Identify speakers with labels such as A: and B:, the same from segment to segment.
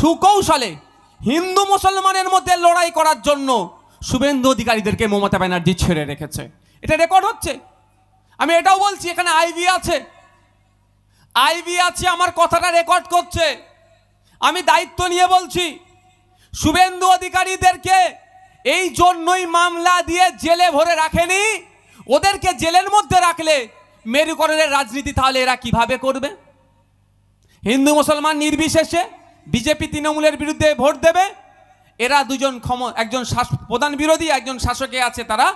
A: সুকৌশলে হিন্দু মুসলমানের মধ্যে লড়াই করার জন্য শুভেন্দু অধিকারীদেরকে মমতা ব্যানার্জি ছেড়ে রেখেছে। এটা রেকর্ড হচ্ছে। আমি এটাও বলছি, এখানে আইভি আছে, আমার কথাটা রেকর্ড করছে। আমি দায়িত্ব নিয়ে বলছি, শুভেন্দু অধিকারীদেরকে এই জন্যই মামলা দিয়ে জেলে ভরে রাখেনি। ওদেরকে জেলের মধ্যে রাখলে মেরুকরণের রাজনীতি তাহলে এরা কিভাবে করবে? হিন্দু মুসলমান নির্বিশেষে বিজেপি তৃণমূলের বিরুদ্ধে ভোট দেবে। এরা দুজন একজন প্রধান বিরোধী, একজন শাসকে আছে, তারা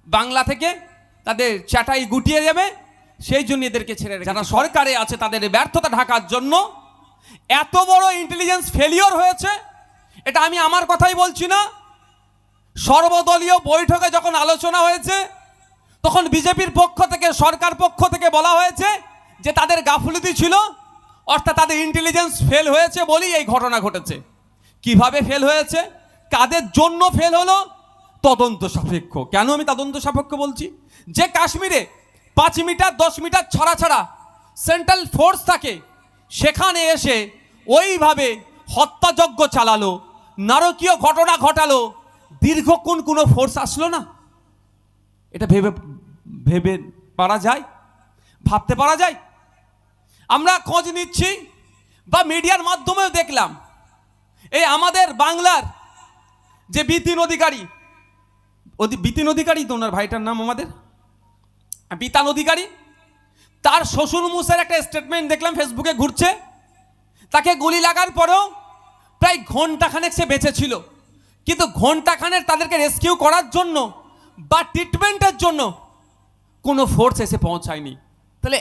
A: বাংলা থেকে তাদের চাটাই গুটিয়ে যাবে। সেই জন্য এদেরকে ছেড়ে যারা সরকারে আছে তাদের ব্যর্থতা ঢাকার জন্য এত বড় ইন্টেলিজেন্স ফেলিওর হয়েছে। এটা আমি আমার কথাই বলছি না। সর্বদলীয় বৈঠকে যখন আলোচনা হয়েছে তখন বিজেপির পক্ষ থেকে, সরকার পক্ষ থেকে বলা হয়েছে যে তাদের গাফিলতি ছিল, অর্থাৎ তাদের ইন্টেলিজেন্স ফেল হয়েছে বলেই এই ঘটনা ঘটেছে। কিভাবে ফেল হয়েছে, কাদের জন্য ফেল হলো, তদন্ত সাপেক্ষ। কেন আমি তদন্ত সাপেক্ষ বলছি? যে কাশ্মীরে 5 মিটার 10 মিটার ছাড়া সেন্ট্রাল ফোর্স থাকে, সেখানে এসে ওইভাবে হত্যাযজ্ঞ চালালো, নারকীয় ঘটনা ঘটালো, দীর্ঘক্ষণ কোনো ফোর্স আসলো না। এটা ভেবে পারা যায়, ভাবতে পারা যায়? আমরা খোঁজ নিচ্ছি বা মিডিয়ার মাধ্যমেও দেখলাম, এই আমাদের বাংলার যে বিতিন অধিকারী তো ওনার ভাইটার নাম, আমাদের বিতান অধিকারী, তার শ্বশুর মুসের একটা স্টেটমেন্ট দেখলাম ফেসবুকে ঘুরছে। তাকে গুলি লাগার পরেও প্রায় ঘন্টাখানেক সে বেঁচে ছিল, কিন্তু ঘন্টাখানেক তাদেরকে রেস্কিউ করার জন্য বা ট্রিটমেন্টের জন্য কোনো ফোর্স এসে পৌঁছায়নি। তাহলে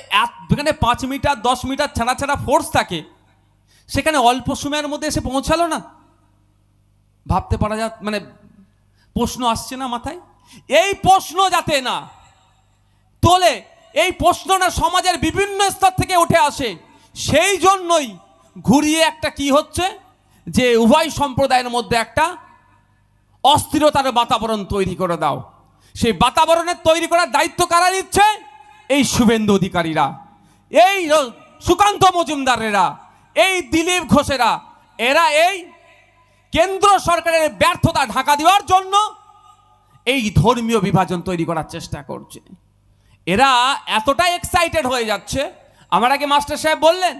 A: যেখানে 5 মিটার 10 মিটার ছাড়া ফোর্স থাকে, সেখানে অল্প সময়ের মধ্যে এসে পৌঁছালো না। ভাবতে পারা যায়, মানে প্রশ্ন আসছে না মাথায়? এই প্রশ্ন যাতে না তোলে, এই প্রশ্নটা সমাজের বিভিন্ন স্তর থেকে উঠে আসে, সেই জন্যই ঘুরিয়ে একটা কি হচ্ছে যে উভয় সম্প্রদায়ের মধ্যে একটা অস্থিরতার বাতাবরণ তৈরি করে দাও। সেই বাতাবরণের তৈরি করার দায়িত্ব কারা নিচ্ছে? এই শুভেন্দু অধিকারীরা, এই সুকান্ত মজুমদারেরা, এই দিলীপ ঘোষেরা। এরা এই কেন্দ্র সরকারের ব্যর্থতা ঢাকা দেওয়ার জন্য এই ধর্মীয় বিভাজন তৈরি করার চেষ্টা করছে। এরা এতটাই এক্সাইটেড হয়ে যাচ্ছে, আমার আগে মাস্টার সাহেব বললেন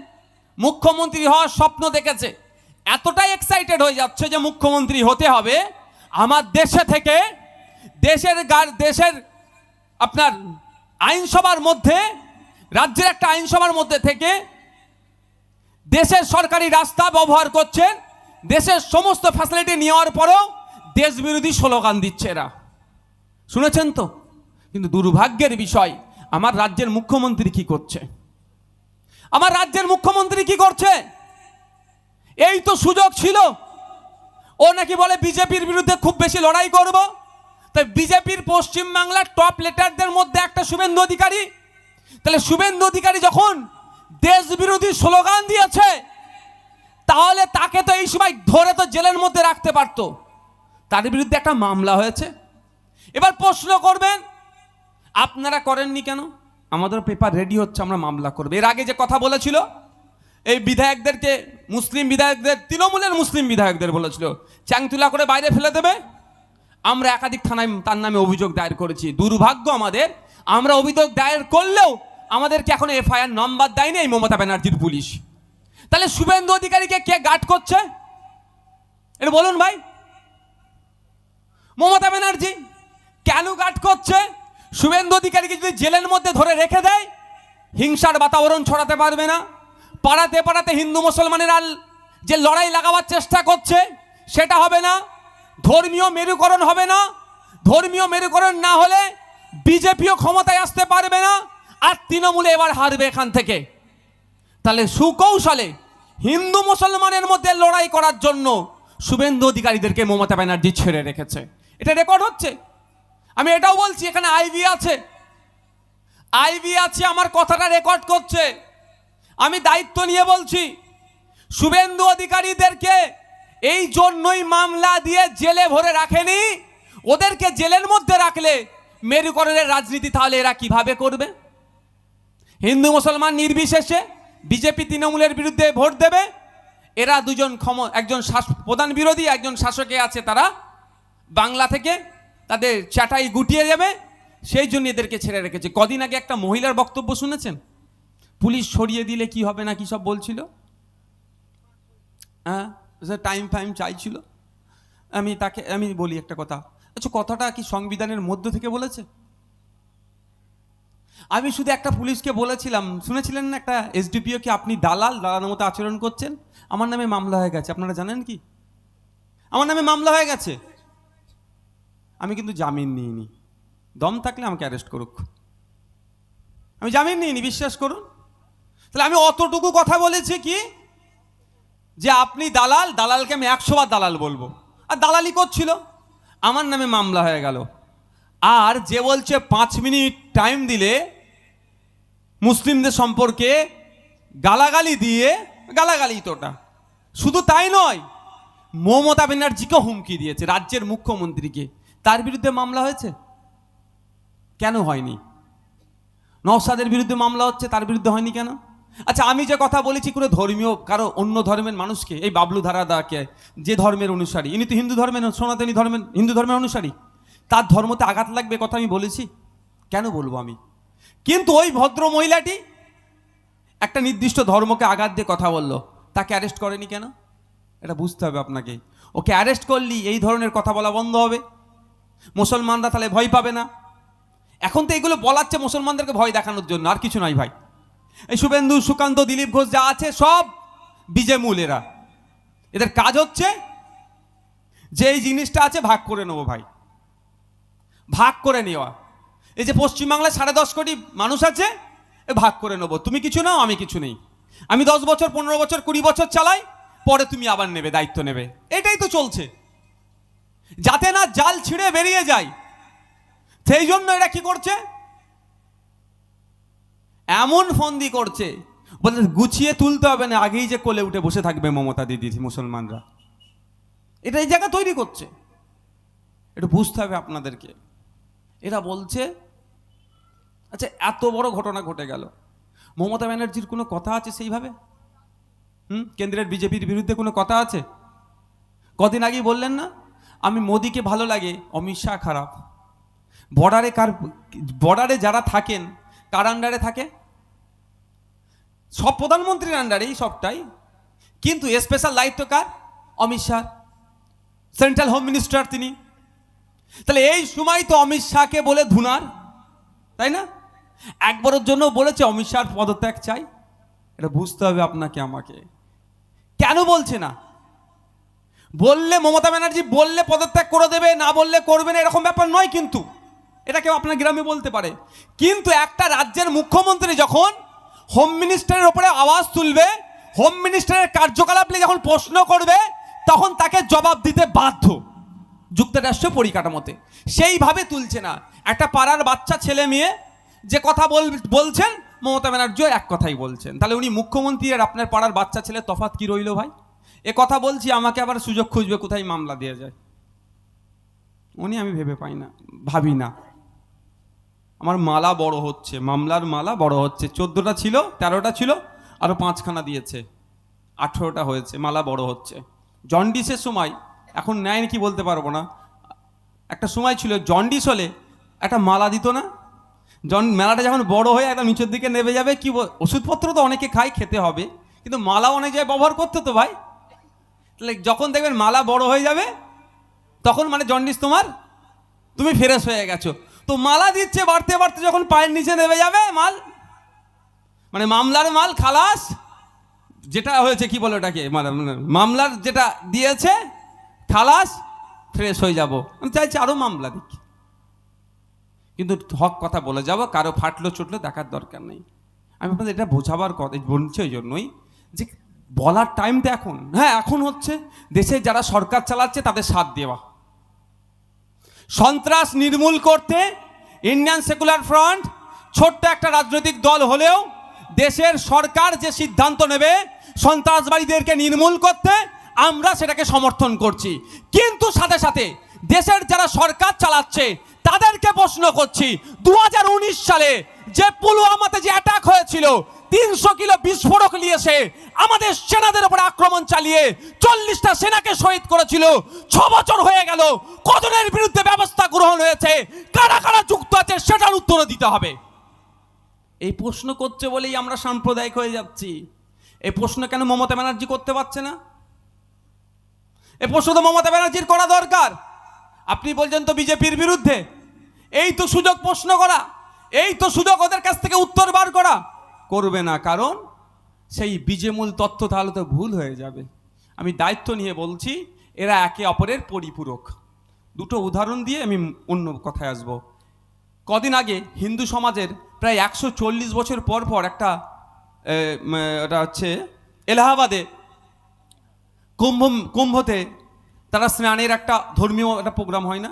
A: মুখ্যমন্ত্রী হওয়ার স্বপ্ন দেখেছে, এতটাই এক্সাইটেড হয়ে যাচ্ছে যে মুখ্যমন্ত্রী হতে হবে। আমার দেশে থেকে দেশের আপনার আইনসভার মধ্যে, রাজ্যের একটা আইনসভার মধ্যে থেকে দেশের সরকারি রাস্তা ব্যবহার করছেন, দেশের সমস্ত ফ্যাসিলিটি নেওয়ার পরেও দেশ বিরোধী স্লোগান দিচ্ছে এরা। শুনেছেন তো? কিন্তু দুর্ভাগ্যের বিষয়, আমার রাজ্যের মুখ্যমন্ত্রী কি করছে? এই তো সুযোগ ছিল, ও নাকি বলে বিজেপির বিরুদ্ধে খুব বেশি লড়াই করব। তাই বিজেপির পশ্চিমবাংলার টপ লিডারদের মধ্যে একটা শুভেন্দু অধিকারী। তাহলে শুভেন্দু অধিকারী যখন দেশ বিরোধী স্লোগান দিয়েছে, তাহলে তাকে তো এই সময় ধরে তো জেলের মধ্যে রাখতে পারত। তার বিরুদ্ধে একটা মামলা হয়েছে। এবার প্রশ্ন করবেন, আপনারা করেননি কেন? আমাদের পেপার রেডি হচ্ছে, আমরা মামলা করব। এর আগে যে কথা বলেছিল, এই বিধায়কদেরকে, মুসলিম বিধায়কদের, তৃণমূলের মুসলিম বিধায়কদের বলেছিল চ্যাংতুলা করে বাইরে ফেলে দেবে। আমরা একাধিক থানায় তার নামে অভিযোগ দায়ের করেছি। দুর্ভাগ্য আমাদের, আমরা অভিযোগ দায়ের করলেও আমাদেরকে এখন এফআইআর নম্বর দেয়নি এই মমতা ব্যানার্জির পুলিশ। তাহলে শুভেন্দু অধিকারীকে কে গার্ড করছে? এটা বলুন ভাই। মমতা ব্যানার্জি কেন গার্ড করছে? শুভেন্দু অধিকারীকে যদি জেলের মধ্যে ধরে রেখে দেয়, হিংসার বাতাবরণ ছড়াতে পারবে না। পাড়াতে হিন্দু মুসলমানেরা যে লড়াই লাগাবার চেষ্টা করছে সেটা হবে না। ধর্মীয় মেরুকরণ হবে না। ধর্মীয় মেরুকরণ না হলে বিজেপিও ক্ষমতায় আসতে পারবে না, আর তৃণমূলে এবার হারবে এখান থেকে। তাহলে সুকৌশলে হিন্দু মুসলমানের মধ্যে লড়াই করার জন্য শুভেন্দু অধিকারীদেরকে মমতা ব্যানার্জি ছেড়ে রেখেছে। এটা রেকর্ড হচ্ছে। আমি এটাও বলছি, এখানে আইভি আছে, আমার কথাটা রেকর্ড করছে। আমি দায়িত্ব নিয়ে বলছি, শুভেন্দু অধিকারীদেরকে এই জন্যই মামলা দিয়ে জেলে ভরে রাখেনি। ওদেরকে জেলের মধ্যে রাখলে মেরুকরণের রাজনীতি তাহলে এরা কিভাবে করবে? হিন্দু মুসলমান নির্বিশেষে বিজেপি তৃণমূলের বিরুদ্ধে ভোট দেবে। এরা দুজন একজন প্রধান বিরোধী, একজন শাসকে আছে, তারা বাংলা থেকে তাদের চাটাই গুটিয়ে যাবে, সেই জন্য এদেরকে ছেড়ে রেখেছে। কদিন আগে একটা মহিলার বক্তব্য শুনেছেন? পুলিশ সরিয়ে দিলে কি হবে না কি সব বলছিল, হ্যাঁ টাইম ফাইম চাইছিল। আমি বলি একটা কথা, আচ্ছা কথাটা কি সংবিধানের মধ্য থেকে বলেছে? আমি শুধু একটা পুলিশকে বলেছিলাম, শুনেছিলেন না একটা এসডিপিও কি আপনি দালালের মতো আচরণ করছেন, আমার নামে মামলা হয়ে গেছে। আপনারা জানেন কি আমার নামে মামলা হয়ে গেছে? আমি কিন্তু জামিন নিইনি, দম থাকলে আমাকে অ্যারেস্ট করুক, আমি জামিন নিইনি, বিশ্বাস করুন। তাহলে আমি অতটুকু কথা বলেছি কি যে আপনি দালাল, দালালকে আমি 100 বার দালাল বলবো, আর দালালি করছিল, আমার নামে মামলা হয়ে গেল। আর যে বলছে 5 মিনিট টাইম দিলে মুসলিমদের সম্পর্কে গালাগালি দিয়ে, গালাগালি তোটা শুধু তাই নয়, মমতা ব্যানার্জিকে হুমকি দিয়েছে, রাজ্যের মুখ্যমন্ত্রীকে, তার বিরুদ্ধে মামলা হয়েছে? কেন হয়নি? নওশাদের বিরুদ্ধে মামলা হচ্ছে, তার বিরুদ্ধে হয়নি কেন? আচ্ছা আমি যে কথা বলেছি কোনো ধর্মীয় কারো অন্য ধর্মের মানুষকে, এই বাবলু ধারাদাকে, যে ধর্মের অনুসারী, ইনি তো হিন্দু ধর্মের, সনাতনী ধর্মের, হিন্দু ধর্মের অনুসারী, তার ধর্মতে আঘাত লাগবে কথা আমি বলেছি? কেন বলবো আমি? কিন্তু ওই ভদ্র মহিলাটি একটা নির্দিষ্ট ধর্মকে আঘাত দিয়ে কথা বললো, তাকে অ্যারেস্ট করেনি কেন? এটা বুঝতে হবে আপনাকে। ওকে অ্যারেস্ট করলি এই ধরনের কথা বলা বন্ধ হবে, মুসলমানরা তাহলে ভয় পাবে না। এখন তো এগুলো বলাচ্ছে মুসলমানদেরকে ভয় দেখানোর জন্য, আর কিছু নয় ভাই। এই শুভেন্দু, সুকান্ত, দিলীপ ঘোষ যা আছে সব বিজে মূল, এদের কাজ হচ্ছে যে এই জিনিসটা আছে ভাগ করে নেবো ভাই, ভাগ করে নেওয়া। এই যে পশ্চিমবাংলায় 10.5 কোটি মানুষ আছে, এ ভাগ করে নেবো, তুমি কিছু নাও আমি কিছু নেই, আমি 10 বছর 15 বছর 20 বছর চালাই, পরে তুমি আবার নেবে, দায়িত্ব নেবে, এটাই তো চলছে। যাতে না জাল ছিঁড়ে বেরিয়ে যায়, সেই জন্য এরা কি করছে, এমন ফন্দি করছে, বলে গুছিয়ে তুলতে হবে না, আগেই যে কোলে উঠে বসে থাকবে মমতা দিদি, মুসলমানরা এটা এই জায়গা তৈরি করছে। এটা বুঝতে হবে আপনাদেরকে। এরা বলছে, আচ্ছা এত বড় ঘটনা ঘটে গেল, মমতা ব্যানার্জির কোনো কথা আছে সেইভাবে? কেন্দ্রের বিজেপির বিরুদ্ধে কোনো কথা আছে? কদিন আগেই বললেন না, আমি মোদিকে ভালো লাগে, অমিত শাহ খারাপ। বর্ডারে যারা থাকেন কার আন্ডারে থাকে? সব প্রধানমন্ত্রীর আন্ডারেই সবটাই, কিন্তু স্পেশাল দায়িত্ব কার? Amit Shah, central home minister তিনি। তাহলে এই সময় তো অমিত শাহকে বলে ধুনার, তাই না? একবারের জন্য বলেছে অমিত শাহর পদত্যাগ চাই? এটা বুঝতে হবে আপনাকে আমাকে। কেন বলছে না? বললে মমতা ব্যানার্জি বললে পদত্যাগ করে দেবে, না বললে করবে না, এরকম ব্যাপার নয়। কিন্তু এটা কেউ আপনার গ্রামে বলতে পারে, কিন্তু একটা রাজ্যের মুখ্যমন্ত্রী যখন হোম মিনিস্টারের ওপরে আওয়াজ তুলবে, হোম মিনিস্টারের কার্যকলাপ নিয়ে যখন প্রশ্ন করবে, তখন তাকে জবাব দিতে বাধ্য যুক্তরাষ্ট্র পরিকাঠামোতে। সেইভাবে তুলছে না। একটা পাড়ার বাচ্চা ছেলে মেয়ে যে কথা বলছেন, মমতা ব্যানার্জিও এক কথাই বলছেন। তাহলে উনি মুখ্যমন্ত্রী আর আপনার পাড়ার বাচ্চা ছেলে তফাৎ কি রইল ভাই? এ কথা বলছি, আমাকে আবার সুযোগ খুঁজবে কোথায় মামলা দেওয়া যায়, উনি আমি ভেবে পাই না, ভাবি না। আমার মালা বড় হচ্ছে, মামলার মালা বড় হচ্ছে। 14টা ছিল, 13টা ছিল, আরো 5খানা দিয়েছে, 18টা হয়েছে, মালা বড় হচ্ছে। জন্ডিসের সময়, এখন নেয় কি বলতে পারবো না, একটা সময় ছিল জন্ডিস হলে একটা মালা দিত না? মেলাটা যখন বড় হয়ে একদম নিচের দিকে নেমে যাবে, কি ওষুধপত্র তো অনেকে খায়, খেতে হবে, কিন্তু মালা অনেক জায়গায় ব্যবহার করতে তো ভাই। তাহলে যখন দেখবেন মালা বড় হয়ে যাবে, তখন মানে জন্ডিস তোমার, তুমি ফ্রেশ হয়ে গেছো। তো মালা দিচ্ছে বাড়তে বাড়তে, যখন পায়ের নিচে নেমে যাবে মাল, মানে মামলার মাল খালাস, যেটা হয়েছে কি বলে ওটাকে, মামলার যেটা দিয়েছে খালাস, ফ্রেশ হয়ে যাব। আমি চাইছি আরো মামলা দিক, কিন্তু হক কথা বলে যাব, কারো ফাটলো চুটলো দেখার দরকার নেই। আমি আপনাদের এটা বোঝাবার কথা বলছি ওই জন্যই, যে বলার টাইমটা এখন, হ্যাঁ এখন হচ্ছে দেশে যারা সরকার চালাচ্ছে তাদের সাথ দেওয়া, সন্ত্রাস নির্মূল করতে ইন্ডিয়ান সেকুলার ফ্রন্ট ছোট্ট একটা রাজনৈতিক দল হলেও দেশের সরকার যে সিদ্ধান্ত নেবে সন্ত্রাসবাদীদেরকে নির্মূল করতে, আমরা সেটাকে সমর্থন করছি। কিন্তু সাথে সাথে দেশের যারা সরকার চালাচ্ছে তাদেরকে প্রশ্ন করছি, 2019 সালে যে পুলওয়ামাতে যে অ্যাটাক হয়েছিল, 300 কিলো বিস্ফোরক নিয়ে এসে আমাদের সেনাদের উপর আক্রমণ চালিয়ে 40টা সেনাকে শহীদ করেছিল। 6 বছর হয়ে গেল, কজনের বিরুদ্ধে ব্যবস্থা গ্রহণ হয়েছে, কারা কারা যুক্ত আছে সেটার উত্তর দিতে হবে। এই প্রশ্ন করছে বলেই আমরা সাম্প্রদায়িক হয়ে যাচ্ছি। এই প্রশ্ন কেন মমতা ব্যানার্জি করতে পারছে না? এই প্রশ্ন তো মমতা ব্যানার্জির করা দরকার। আপনি বলছেন তো বিজেপির বিরুদ্ধে, এই তো সুযোগ প্রশ্ন করা, এই তো সুযোগ ওদের কাছ থেকে উত্তর বার করা। করবে না, কারণ সেই বীজমূল তথ্য তাহলে তো ভুল হয়ে যাবে। আমি দায়িত্ব নিয়ে বলছি, এরা একে অপরের পরিপূরক। দুটো উদাহরণ দিয়ে আমি অন্য কথায় আসব। কদিন আগে হিন্দু সমাজের প্রায় 140 বছর পর পর একটা এটা হচ্ছে এলাহাবাদে কুম্ভতে তারা স্নানের একটা ধর্মীয় একটা প্রোগ্রাম হয় না,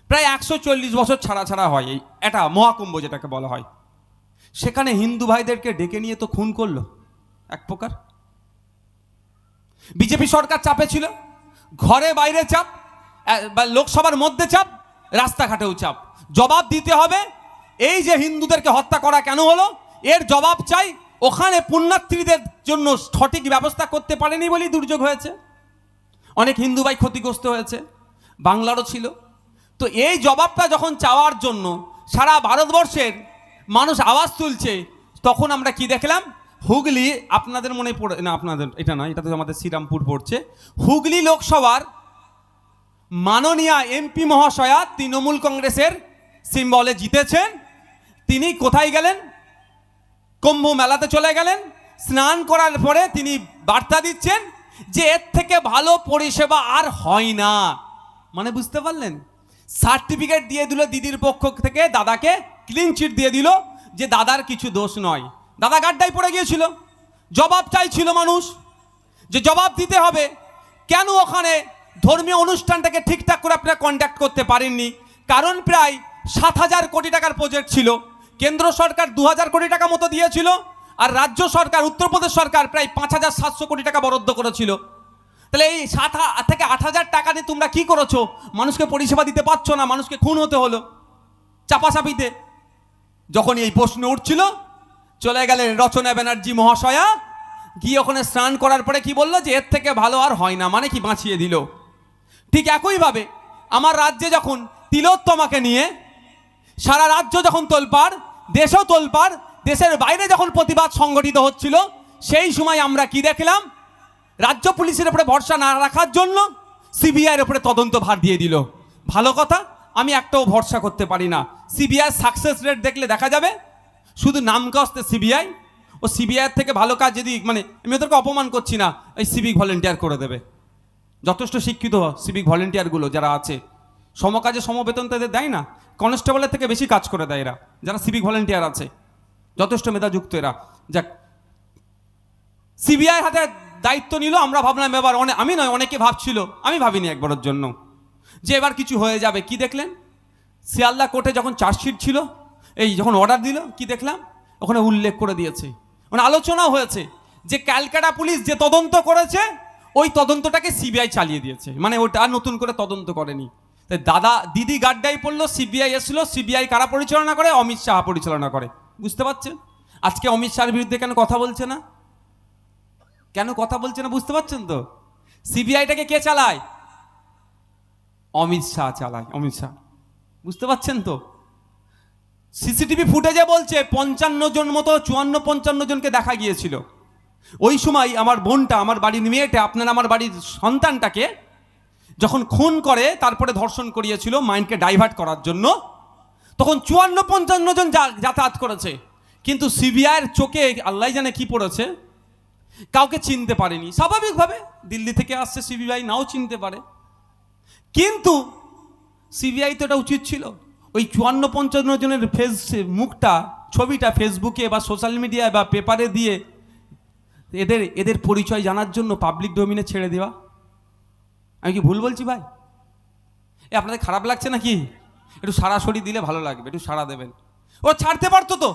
A: প্রায় 140 বছর ছাড়া ছাড়া হয়, এই এটা মহাকুম্ভ যেটাকে বলা হয়। সেখানে হিন্দু ভাইদেরকে ডেকে নিয়ে তো খুন করলো এক প্রকার। বিজেপি সরকার চাপে ছিল, ঘরে বাইরে চাপ, লোকসভার মধ্যে চাপ, রাস্তাঘাটেও চাপ। জবাব দিতে হবে। এই যে হিন্দুদেরকে হত্যা করা কেন হলো, এর জবাব চাই। ওখানে পুণ্যার্থীদের জন্য সঠিক ব্যবস্থা করতে পারেনি বলেই দুর্যোগ হয়েছে, অনেক হিন্দু ভাই ক্ষতিগ্রস্ত হয়েছে, বাংলারও ছিল। তো এই জবাবটা যখন চাওয়ার জন্য সারা ভারতবর্ষের মানুষ আওয়াজ তুলছে, তখন আমরা কি দেখলাম? হুগলি, আপনাদের মনে পড়ে না, আপনাদের এটা না, এটা তো আমাদের শ্রীরামপুর পড়ছে। হুগলি লোকসভার মাননীয় এমপি মহাশয়া তৃণমূল কংগ্রেসের সিম্বলে জিতেছেন। তিনি কোথায় গেলেন? কুম্ভ মেলাতে চলে গেলেন। স্নান করার পরে তিনি বার্তা দিচ্ছেন যে এর থেকে ভালো পরিষেবা আর হয় না। মানে বুঝতে পারলেন? সার্টিফিকেট দিয়ে দিল দিদির পক্ষ থেকে, দাদাকে ক্লিন চিট দিয়ে দিল যে দাদার কিছু দোষ নয়। দাদা গাড্ডায় পড়ে গিয়েছিল, জবাব চাইছিল মানুষ যে জবাব দিতে হবে। কেন ওখানে ধর্মীয় অনুষ্ঠানটাকে ঠিকঠাক করে আপনারা কন্ডাক্ট করতে পারেননি? কারণ প্রায় 7,000 কোটি টাকার প্রজেক্ট ছিল। কেন্দ্র সরকার 2,000 কোটি টাকা মতো দিয়েছিল, আর রাজ্য সরকার উত্তরপ্রদেশ সরকার প্রায় 5,700 কোটি টাকা বরাদ্দ করেছিল। তাহলে এই 7 থেকে 8,000 টাকা দিয়ে তোমরা কি করেছো? মানুষকে পরিষেবা দিতে পারছো না, মানুষকে খুন হতে হলো চাপাচাপিতে। যখন এই প্রশ্ন উঠছিল, চলে গেলেন রচনা ব্যানার্জি মহাশয়া, গিয়ে ওখানে স্নান করার পরে কি বললো যে এর থেকে ভালো আর হয় না, মানে কি বাঁচিয়ে দিল। ঠিক একইভাবে আমার রাজ্যে যখন তিলোত্তমাকে নিয়ে সারা রাজ্য যখন তোলপাড়, দেশও তোলপাড়, দেশের বাইরে যখন প্রতিবাদ সংগঠিত হচ্ছিল, সেই সময় আমরা কি দেখলাম? রাজ্য পুলিশের উপরে ভরসা না রাখার জন্য সিবিআইয়ের উপরে তদন্ত ভার দিয়ে দিল। ভালো কথা, আমি একটাও ভরসা করতে পারি না। সিবিআই সাকসেস রেট দেখলে দেখা যাবে শুধু নামকাস্তে সিবিআই, ও সিবিআইয়ের থেকে ভালো কাজ যদি, মানে আমি ওদেরকে অপমান করছি না, এই সিভিক ভলেন্টিয়ার করে দেবে। যথেষ্ট শিক্ষিত সিভিক ভলেন্টিয়ারগুলো যারা আছে, সমকাজে সমবেতন তাদের দেয় না, কনস্টেবলের থেকে বেশি কাজ করে দেয় এরা, যারা সিভিক ভলেন্টিয়ার আছে, যথেষ্ট মেধাযুক্ত এরা। যাক, সিবিআই হাতে দায়িত্ব নিল। আমরা ভাবলাম এবার আমি নয়, অনেকে ভাবছিল, আমি ভাবিনি একবারের জন্য যে এবার কিছু হয়ে যাবে। কি দেখলেন? শিয়ালদা কোর্টে যখন চার্জশিট ছিল, এই যখন অর্ডার দিল, কি দেখলাম? ওখানে উল্লেখ করে দিয়েছে, মানে আলোচনাও হয়েছে যে ক্যালকাটা পুলিশ যে তদন্ত করেছে ওই তদন্তটাকে সিবিআই চালিয়ে দিয়েছে, মানে ওটা আর নতুন করে তদন্ত করেনি। তাই দাদা দিদি গাড্ডাই পড়লো, সিবিআই এসলো। সিবিআই কারা পরিচালনা করে? অমিত শাহ পরিচালনা করে। বুঝতে পারছেন? আজকে অমিত শাহের বিরুদ্ধে কেন কথা বলছে না? কেন কথা বলছে না বুঝতে পারছেন তো? সিবিআইটাকে কে চালায়? অমিত শাহ চালায়, অমিত শাহ। বুঝতে পারছেন তো? সিসিটিভি ফুটেজে বলছে 55 জন মতো, 54-55 জনকে দেখা গিয়েছিল। ওই সময় আমার বোনটা, আমার বাড়ির মেয়েটা, আপনার আমার বাড়ির সন্তানটাকে যখন খুন করে তারপরে ধর্ষণ করিয়েছিল মাইন্ডকে ডাইভার্ট করার জন্য, তখন 54-55 জন যাতায়াত করেছে। কিন্তু সিবিআইয়ের চোখে আল্লাহ জানে কি পড়েছে, কাউকে চিনতে পারেনি। স্বাভাবিকভাবে দিল্লি থেকে আসছে, সিবিআই নাও চিনতে পারে। কিন্তু সিবিআই তো এটা উচিত ছিল ওই 54-55 জনের মুখটা, ছবিটা ফেসবুকে বা সোশ্যাল মিডিয়ায় বা পেপারে দিয়ে এদের পরিচয় জানার জন্য পাবলিক ডোমিনে ছেড়ে দেওয়া। আমি কি ভুল বলছি ভাই? আপনাদের খারাপ লাগছে নাকি? একটু সরাসরি দিলে ভালো লাগবে, একটু সাড়া দেবেন। ও ছাড়তে পারতো তো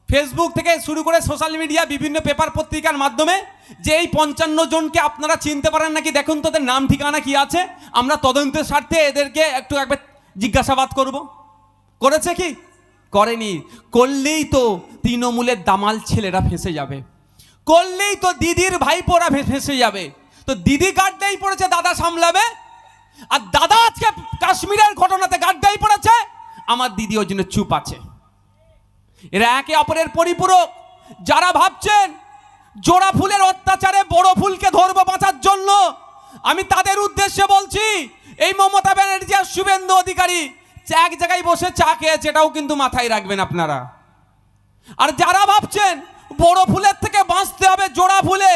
A: ফেসবুক থেকে শুরু করে সোশ্যাল মিডিয়া, বিভিন্ন পেপার পত্রিকার মাধ্যমে, যে এই 55 জনকে আপনারা চিনতে পারেন নাকি, দেখুন তোদের নাম ঠিকানা কি আছে, আমরা তদন্তের স্বার্থে এদেরকে একবার জিজ্ঞাসাবাদ করব। করেছে কি? করেনি। করলেই তো তৃণমূলের দামাল ছেলেরা ফেঁসে যাবে, করলেই তো দিদির ভাইপোরা ফেঁসে যাবে। তো দিদি গাড্ডাই পড়েছে, দাদা সামলাবে। আর দাদা আজকে কাশ্মীরের ঘটনাতে গাড্ডাই পড়েছে, আমার দিদি ওই জন্য চুপ আছে। এরা একে অপরের পরিপূরক। যারা ভাবছেন জোড়া ফুলের অত্যাচারে বড় ফুলকে ধরবো বাঁচার জন্য, আমি তাদের উদ্দেশ্যে বলছি, এই মমতা ব্যানার্জি আর শুভেন্দু অধিকারী এক জায়গায় বসে চা খেয়েছে, এটাও কিন্তু মাথায় রাখবেন আপনারা। আর যারা ভাবছেন বড় ফুলের থেকে বাঁচতে হবে জোড়া ফুলে,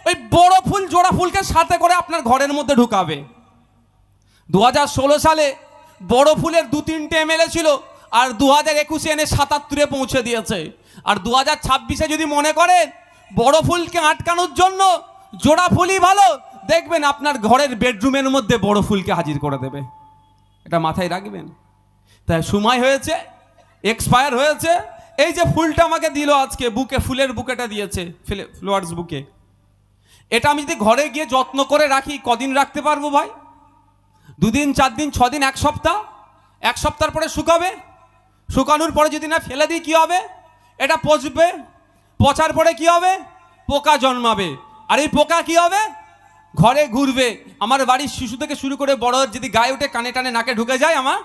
A: ওই বড় ফুল জোড়া ফুলকে সাথে করে আপনার ঘরের মধ্যে ঢুকাবে। 2016 সালে বড় ফুলের 2-3টে এমএলএ ছিল, আর 2021 এনে 77-এ পৌঁছে দিয়েছে। আর 2026-এ যদি মনে করেন বড় ফুলকে আটকানোর জন্য জোড়া ফুলই ভালো, দেখবেন আপনার ঘরের বেডরুমের মধ্যে বড় ফুলকে হাজির করে দেবে। এটা মাথায় রাখবেন। তাই সময় হয়েছে, এক্সপায়ার হয়েছে। এই যে ফুলটা আমাকে দিল আজকে, বুকে ফুলের বুকেটা দিয়েছে, ফ্লাওয়ার্স বুকে, এটা আমি যদি ঘরে গিয়ে যত্ন করে রাখি কদিন রাখতে পারবো ভাই? 2 দিন, 4 দিন, 6 দিন, 1 সপ্তাহ। 1 সপ্তাহের পরে শুকাবে, শুকানোর পরে যদি না ফেলে দিই কি হবে? এটা পচবে, পচার পরে কি হবে? পোকা জন্মাবে। আর এই পোকা কি হবে? ঘরে ঘুরবে। আমার বাড়ির শিশু থেকে শুরু করে বড় যদি গায়ে উঠে কানে টানে নাকে ঢুকে যায়, আমার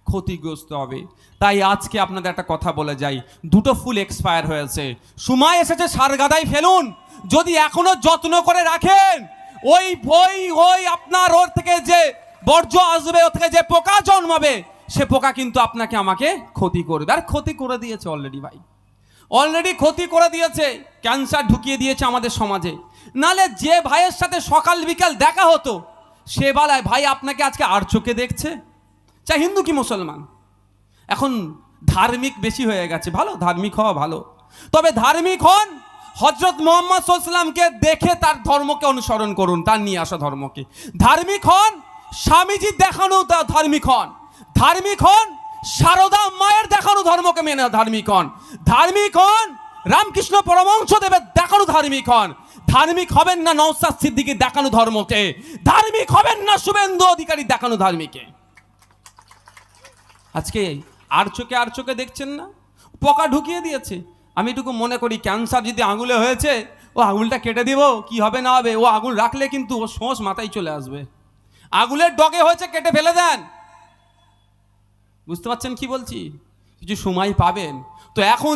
A: ক্ষতিগ্রস্ত হবে। তাই আজকে আপনাদের একটা কথা বলে যাই, 2টো ফুল এক্সপায়ার হয়েছে, সময় এসেছে সার গাদায় ফেলুন। যদি এখনো যত্ন করে রাখেন, ওই ওই ওই আপনার ওর থেকে যে বর্জ্য আসবে, ওর থেকে যে পোকা জন্মাবে, সে পোকা কিন্তু আপনাকে আমাকে ক্ষতি করবে। আর ক্ষতি করে দিয়েছে অলরেডি ভাই, অলরেডি ক্ষতি করে দিয়েছে। ক্যান্সার ঢুকিয়ে দিয়েছে আমাদের সমাজে। নালে যে ভাইয়ের সাথে সকাল বিকাল দেখা হতো, সে বেলায় ভাই আপনাকে আজকে আর চোখে দেখছে, চাই হিন্দু কি মুসলমান। এখন ধার্মিক বেশি হয়ে গেছে, ভালো ধার্মিক হওয়া ভালো, তবে ধার্মিক হন হজরত মোহাম্মদ সাল্লাল্লাহু আলাইহি ওয়াসাল্লামকে দেখে তার ধর্মকে অনুসরণ করুন, তার নিয়ে আসা ধর্মকে। ধার্মিক হন স্বামীজির দেখানো ধার্মিক হন, ধার্মিক হন সারদা মায়ের দেখানো ধর্মকে মেনে ধার্মিক হন, ধার্মিক হন রামকৃষ্ণ পরমহংসদেবের দেখানো ধার্মিক হন। ধার্মিক হবেন না নওশাদ সিদ্দিকীর দেখানো ধর্মকে, ধার্মিক হবেন না শুভেন্দু অধিকারী দেখানো ধার্মিকে। আজকে আর চোখে দেখছেন না, পোকা ঢুকিয়ে দিয়েছে। আমি এটুকু মনে করি, ক্যান্সার যদি আঙুলে হয়েছে, ও আঙুলটা কেটে দিব, কি হবে না হবে, ও আঙুল রাখলে কিন্তু ও সোঁস মাথায় চলে আসবে। আঙুলের ডগে হয়েছে, কেটে ফেলে দেন। বুঝতে পারছেন কি বলছি? কিছু সময় পাবেন। তো এখন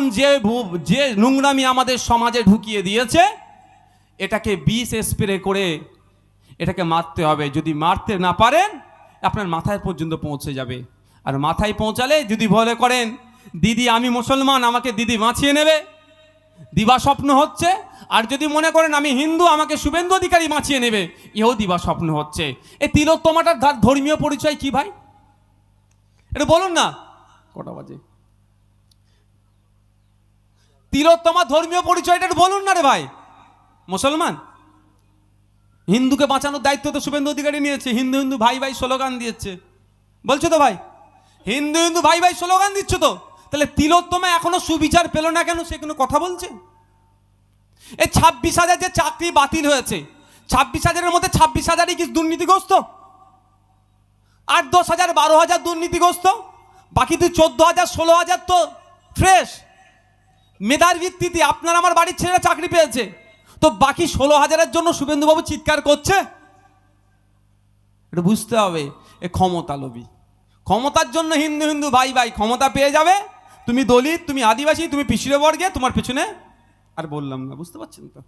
A: যে নোংরামি আমাদের সমাজে ঢুকিয়ে দিয়েছে, এটাকে বিষ স্প্রে করে এটাকে মারতে হবে। যদি মারতে না পারেন, আপনার মাথায় পর্যন্ত পৌঁছে যাবে। আর মাথায় পৌঁছালে যদি বলে করেন দিদি আমি মুসলমান, আমাকে দিদি বাঁচিয়ে নেবে, দিবা স্বপ্ন হচ্ছে। আর যদি মনে করেন আমি হিন্দু, আমাকে শুভেন্দু অধিকারী বাঁচিয়ে নেবে, এও দিবা স্বপ্ন হচ্ছে। এই তিলোত্তমাটার ধর্মীয় পরিচয় কি ভাই? এটা বলুন না। কটা বাজে? তিলোত্তমা ধর্মীয় পরিচয়টা একটু বলুন না রে ভাই। মুসলমান, হিন্দুকে বাঁচানোর দায়িত্ব তো শুভেন্দু অধিকারী নিয়েছে। হিন্দু হিন্দু ভাই ভাই স্লোগান দিচ্ছে, বলছো তো ভাই, হিন্দু হিন্দু ভাই ভাই স্লোগান দিচ্ছ তো। তাহলে তিলোত্তমা এখনো সুবিচার পেল না কেন? সে কোনো কথা বলছে? এই 26,000 যে চাকরি বাতিল হয়েছে, 26,000-এর মধ্যে 26,000-ই কি দুর্নীতিগ্রস্ত? 8-10,000 12,000 দুর্নীতিগ্রস্ত, বাকি তুই 14,000 16,000 তো ফ্রেশ মেধার ভিত্তিতে আপনার আমার বাড়ির ছেলেরা চাকরি পেয়েছে। তো বাকি 16,000-এর জন্য শুভেন্দুবাবু চিৎকার করছে। এটা বুঝতে হবে, এ ক্ষমতা লোভী। ক্ষমতার জন্য হিন্দু হিন্দু ভাই ভাই, ক্ষমতা পেয়ে যাবে, তুমি দলিত, তুমি আদিবাসী, তুমি পিছিয়ে বর্গে, তোমার পেছনে আর বললাম না। বুঝতে পারছেন তো?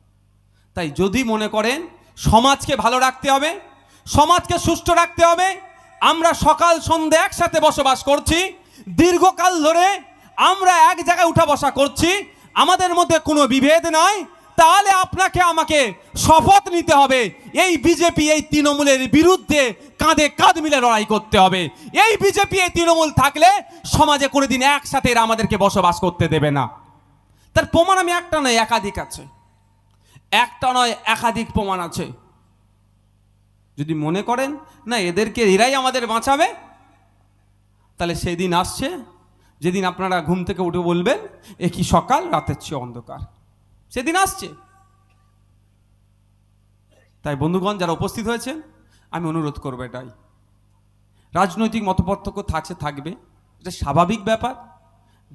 A: তাই যদি মনে করেন সমাজকে ভালো রাখতে হবে, সমাজকে সুষ্ঠু রাখতে হবে, আমরা সকাল সন্ধ্যা একসাথে বসবাস করছি, দীর্ঘকাল ধরে আমরা এক জায়গায় উঠা বসা করছি, আমাদের মধ্যে কোনো বিভেদ নাই, তাহলে আপনাকে আমাকে শপথ নিতে হবে এই বিজেপি এই তৃণমূলের বিরুদ্ধে কাঁধে কাঁধ মিলে লড়াই করতে হবে। এই বিজেপি এই তৃণমূল থাকলে সমাজে কোনোদিন একসাথে এরা আমাদেরকে বসবাস করতে দেবে না। তার প্রমাণ আমি একটা নয় একাধিক আছে, একটা নয় একাধিক প্রমাণ আছে। যদি মনে করেন না এদেরকে এরাই আমাদের বাঁচাবে, তাহলে সেই দিন আসছে যেদিন আপনারা ঘুম থেকে উঠে বলবেন এ কি সকাল, রাতের চেয়ে অন্ধকার। সেদিন আসছে। তাই বন্ধুগণ যারা উপস্থিত হয়েছেন, আমি অনুরোধ করবো এটাই, রাজনৈতিক মতপার্থক্য থাকবে, এটা স্বাভাবিক ব্যাপার।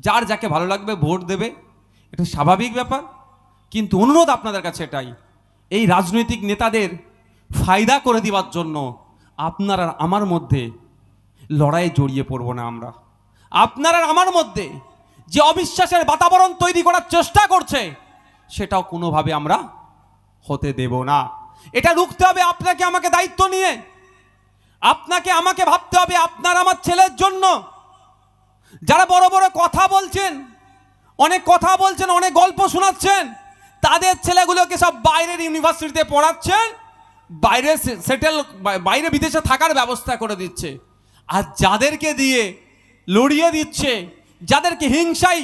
A: যার যাকে ভালো লাগবে ভোট দেবে, এটা স্বাভাবিক ব্যাপার। কিন্তু অনুরোধ আপনাদের কাছে এটাই, এই রাজনৈতিক নেতাদের ফায়দা করে দেওয়ার জন্য আপনার আর আমার মধ্যে লড়াইয়ে জড়িয়ে পড়ব না। আমরা আপনার আর আমার মধ্যে যে অবিশ্বাসের বাতাবরণ তৈরি করার চেষ্টা করছে, সেটাও কোনোভাবে আমরা হতে দেব না। এটা রুখতে হবে আপনাকে আমাকে দায়িত্ব নিয়ে। আপনাকে আমাকে ভাবতে হবে আপনার আমার ছেলের জন্য। যারা বড় বড় কথা বলছেন, অনেক কথা বলছেন, অনেক গল্প শোনাচ্ছেন, তাদের ছেলেগুলোকে সব বাইরের ইউনিভার্সিটিতে পড়াচ্ছেন, বাইরে সেটেল, বাইরে বিদেশে থাকার ব্যবস্থা করে দিচ্ছে। আর যাদেরকে দিয়ে লড়িয়ে দিচ্ছে, যাদেরকে হিংসায়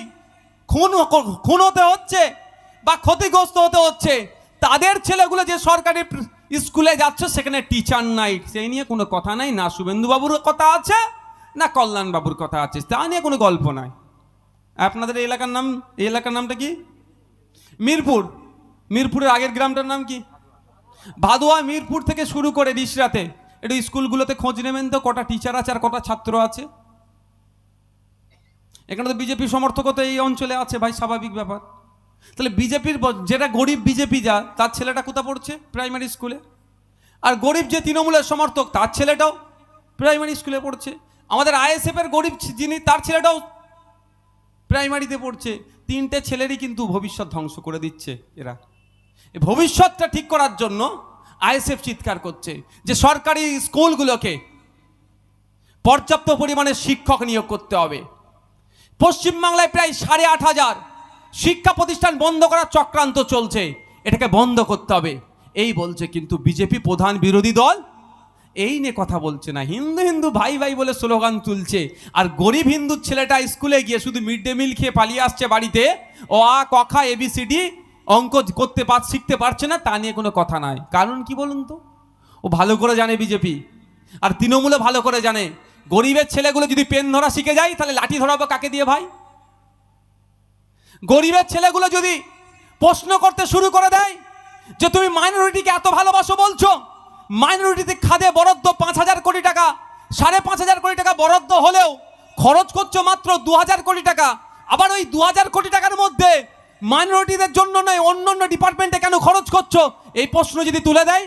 A: খুন হতে হচ্ছে বা ক্ষতিগ্রস্ত হতে হচ্ছে, তাদের ছেলেগুলো যে সরকারি স্কুলে যাচ্ছে সেখানে টিচার নাই, সেই নিয়ে কোনো কথা নাই। না শুভেন্দুবাবুর কথা আছে, না কল্যাণবাবুর কথা আছে, তা নিয়ে কোনো গল্প নাই। আপনাদের এই এলাকার নামটা কি? মিরপুর। মিরপুরের আগের গ্রামটার নাম কি? ভাদুয়া। মিরপুর থেকে শুরু করে রিসরাতে একটু স্কুলগুলোতে খোঁজ নেবেন তো, কটা টিচার আছে আর কটা ছাত্র আছে। এখানে তো বিজেপি সমর্থকও তো এই অঞ্চলে আছে ভাই, স্বাভাবিক ব্যাপার। তাহলে বিজেপির যেটা গরিব বিজেপি যা, তার ছেলেটা কোথা পড়ছে? প্রাইমারি স্কুলে। আর গরিব যে তৃণমূলের সমর্থক, তার ছেলেটাও প্রাইমারি স্কুলে পড়ছে। আমাদের আইএসএফের গরিব যিনি, তার ছেলেটাও প্রাইমারিতে পড়ছে। তিনটে ছেলেরই কিন্তু ভবিষ্যৎ ধ্বংস করে দিচ্ছে এরা। এই ভবিষ্যৎটা ঠিক করার জন্য আইএসএফ চিৎকার করছে যে সরকারি স্কুলগুলোকে পর্যাপ্ত পরিমাণে শিক্ষক নিয়োগ করতে হবে। পশ্চিমবাংলায় প্রায় 8,500 শিক্ষা প্রতিষ্ঠান বন্ধ করার চক্রান্ত চলছে, এটাকে বন্ধ করতে হবে এই বলছে। কিন্তু বিজেপি প্রধান বিরোধী দল এই নিয়ে কথা বলছে না। হিন্দু হিন্দু ভাই ভাই বলে স্লোগান তুলছে, আর গরিব হিন্দুর ছেলেটা স্কুলে গিয়ে শুধু মিড ডে মিল খেয়ে পালিয়ে আসছে বাড়িতে, ও আ ক খ ABCD অঙ্ক শিখতে পারছে না, তা নিয়ে কোনো কথা নাই। কারণ কি বলুন তো? ও ভালো করে জানে বিজেপি আর তৃণমূলে ভালো করে জানে, গরিবের ছেলেগুলো যদি পেন ধরা শিখে যায় তাহলে লাঠি ধরাবো কাকে দিয়ে ভাই? গরিবের ছেলেগুলো যদি প্রশ্ন করতে শুরু করে দেয় যে তুমি মাইনরিটিকে এত ভালোবাসো বলছো, মাইনরিটিতে খাদে বরাদ্দ 5,000 কোটি টাকা, 5,500 কোটি টাকা বরাদ্দ হলেও খরচ করছো মাত্র 2,000 কোটি টাকা। আবার ওই 2,000 কোটি টাকার মধ্যে মাইনরিটিদের জন্য নয় অন্য ডিপার্টমেন্টে কেন খরচ করছো, এই প্রশ্ন যদি তুলে দেয়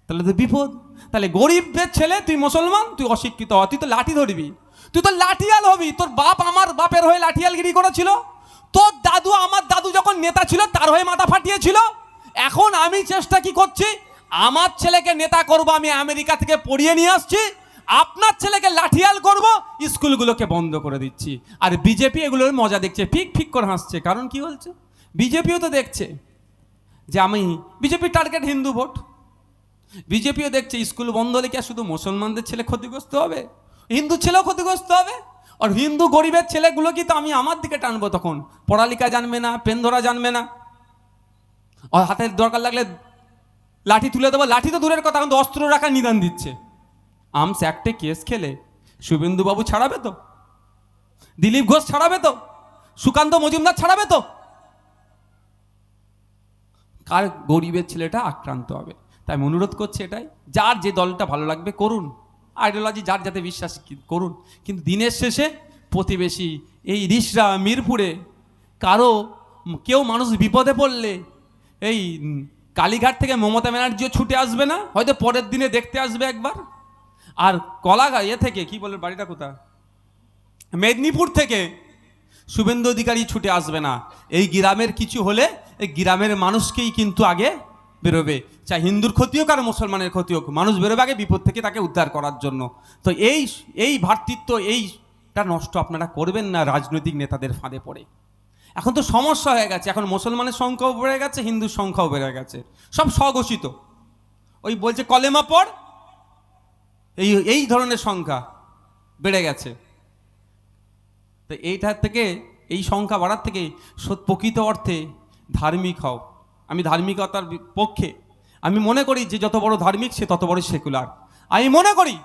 A: তাহলে তো বিপদ। তাহলে গরিবের ছেলে, তুই মুসলমান, তুই অশিক্ষিত, তুই তো লাঠি ধরবি, তুই তো লাঠিয়াল হবি। তোর বাপ আমার বাপের হয়ে লাঠিয়ালগিরি করেছিল, তোর দাদু আমার দাদু যখন নেতা ছিল তার হয়ে মাথা ফাটিয়েছিল। এখন আমি চেষ্টা কি করছি, আমার ছেলেকে নেতা করব, আমি আমেরিকা থেকে পড়িয়ে নিয়ে আসছি, আপনার ছেলেকে লাঠিয়াল করব, স্কুলগুলোকে বন্ধ করে দিচ্ছি। আর বিজেপি এগুলোর মজা দেখছে, ফিক ফিক করে হাসছে। কারণ কি বলছে? বিজেপিও তো দেখছে যে আমি, বিজেপির টার্গেট হিন্দু ভোট। বিজেপিও দেখছে স্কুল বন্ধ হলে কি আর শুধু মুসলমানদের ছেলে ক্ষতিগ্রস্ত হবে, হিন্দু ছেলেও ক্ষতিগ্রস্ত হবে। আর হিন্দু গরিবের ছেলেগুলো কি তো আমি আমার দিকে টানবো, তখন পড়ালেখা জানবে না, পেন ধরা জানবে না, আর হাতের দরকার লাগলে লাঠি তুলে দেবো। লাঠি তো দূরের কথা, কিন্তু অস্ত্র রাখার নিদান দিচ্ছে। আর্মস অ্যাক্টে কেস খেলে শুভেন্দুবাবু ছাড়াবে তো? দিলীপ ঘোষ ছাড়াবে তো? সুকান্ত মজুমদার ছাড়াবে তো? কার গরিবের ছেলেটা আক্রান্ত হবে? তাই আমি অনুরোধ করছি এটাই, যার যে দলটা ভালো লাগবে করুন, আইডিওলজি যার যাতে বিশ্বাস করুন, কিন্তু দিনের শেষে প্রতিবেশী এই রিসরা মিরপুরে কেউ মানুষ বিপদে পড়লে এই কালীঘাট থেকে মমতা ব্যানার্জিও ছুটে আসবে না, হয়তো পরের দিনে দেখতে আসবে একবার। আর থেকে কি বলে বাড়িটা কোথা, মেদিনীপুর থেকে শুভেন্দু অধিকারী ছুটে আসবে না। এই গ্রামের কিছু হলে এই গ্রামের মানুষকেই কিন্তু আগে বেরোবে, চাই হিন্দুর ক্ষতি হোক আর মুসলমানের ক্ষতি হোক, মানুষ বেরোবে আগে বিপদ থেকে তাকে উদ্ধার করার জন্য। তো এই ভ্রাতৃত্ব এইটা নষ্ট আপনারা করবেন না রাজনৈতিক নেতাদের ফাঁদে পড়ে। এখন তো সমস্যা হয়ে গেছে, এখন মুসলমানের সংখ্যাও বেড়ে গেছে, হিন্দুর সংখ্যাও বেড়ে গেছে, সব স্বঘোষিত। ওই বলছে কলেমা পড়, এই ধরনের সংখ্যা বেড়ে গেছে। তো এইটার থেকে, এই সংখ্যা বাড়ার থেকে প্রকৃত অর্থে ধার্মিক হও। আমি ধার্মিকতার পক্ষে। আমি মনে করি যে যত বড় ধার্মিক সে তত বড় সেকুলার। আমি মনে করি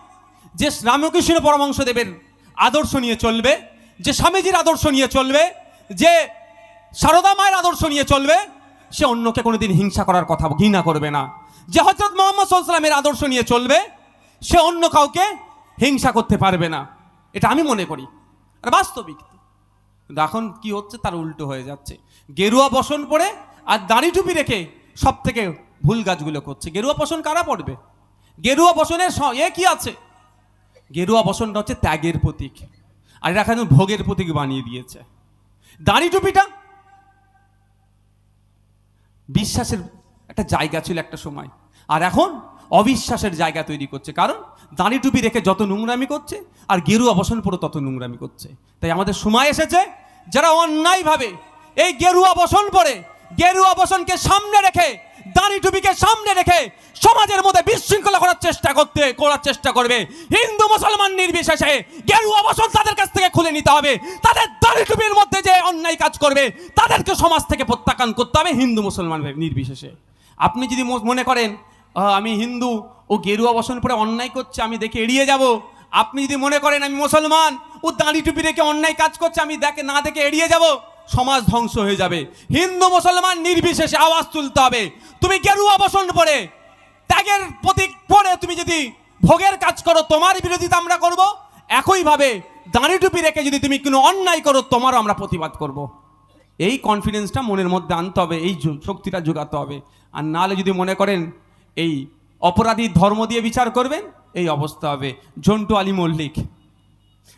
A: যে রামকৃষ্ণ পরমহংসদেবের আদর্শ নিয়ে চলবে, যে স্বামীজির আদর্শ নিয়ে চলবে, যে সারদা মায়ের আদর্শ নিয়ে চলবে, সে অন্যকে কোনোদিন হিংসা করার কথা ঘৃণা করবে না। যে হযরত মুহাম্মদ সাল্লাল্লাহু আলাইহি ওয়াসাল্লামের আদর্শ নিয়ে চলবে, সে অন্য কাউকে হিংসা করতে পারবে না। এটা আমি মনে করি, আর বাস্তবিক। কিন্তু এখন কি হচ্ছে, তার উল্টো হয়ে যাচ্ছে। গেরুয়া বসন পরে আর দাড়ি টুপি রেখে সব থেকে ভুল কাজগুলো করছে। গেরুয়া বসন কারা পড়বে? গেরুয়া বসনের কি আছে? গেরুয়া বসনটা হচ্ছে ত্যাগের প্রতীক, আর এরা এখন ভোগের প্রতীক বানিয়ে দিয়েছে। দাড়ি টুপিটা বিশ্বাসের একটা জায়গা ছিল একটা সময়, আর এখন অবিশ্বাসের জায়গা তৈরি করছে। কারণ দাড়ি টুপি রেখে যত নোংরামি করছে, আর গেরুয়া বসন পরে তত নোংরামি করছে। তাই আমাদের সময় এসেছে, যারা অন্যায়ভাবে এই গেরুয়া বসন পরে, গেরুয়া বসনকে সামনে রেখে, দাড়ি টুপিকে সামনে রেখে সমাজের মধ্যে বিশৃঙ্খলা করার চেষ্টা করবে, হিন্দু মুসলমান নির্বিশেষে গেরুয়া বসন তাদের কাছ থেকে খুলে নিতে হবে। তাদের দাড়ি টুপির মধ্যে যে অন্যায় কাজ করবে তাদেরকে সমাজ থেকে প্রত্যাখ্যান করতে হবে, হিন্দু মুসলমান নির্বিশেষে। আপনি যদি মনে করেন আমি হিন্দু, ও গেরুয়া বসন পরে অন্যায় করছে, আমি দেখে এড়িয়ে যাব, আপনি যদি মনে করেন আমি মুসলমান, ও দাড়ি টুপি রেখে অন্যায় কাজ করছে, আমি না দেখে এড়িয়ে যাব, সমাজ ধ্বংস হয়ে যাবে। হিন্দু মুসলমান নির্বিশেষে আওয়াজ তুলতে হবে। তুমি গেরুয়া বসন পরে, ত্যাগের প্রতীক পরে তুমি যদি ভোগের কাজ করো, তোমার বিরোধিতা আমরা করব। একইভাবে দাড়ি টুপি রেখে যদি তুমি কোনো অন্যায় করো, তোমারও আমরা প্রতিবাদ করব। এই কনফিডেন্সটা মনের মধ্যে আনতে হবে, এই শক্তিটা যোগাতে হবে। আর নাহলে যদি মনে করেন এই অপরাধী ধর্ম দিয়ে বিচার করবেন, এই অবস্থা হবে। ঝন্টু আলী মল্লিক,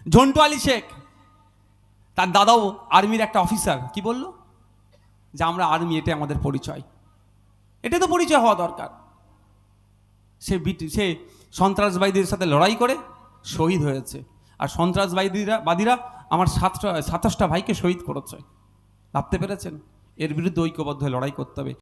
A: ঝন্টু আলী শেখ, তার দাদাও আর্মির একটা অফিসার, কি বলল যে আমরা আর্মি, এটা আমাদের পরিচয়। এটা তো পরিচয় হওয়া দরকার। সে সন্ত্রাসবাদীদের সাথে লড়াই করে শহীদ হয়েছে, আর সন্ত্রাসবাদীরা আমার 27টা ভাইকে শহীদ করেছে। ভাবতে পেরেছেন? এর বিরুদ্ধে ঐক্যবদ্ধ হয়ে লড়াই করতে হবে।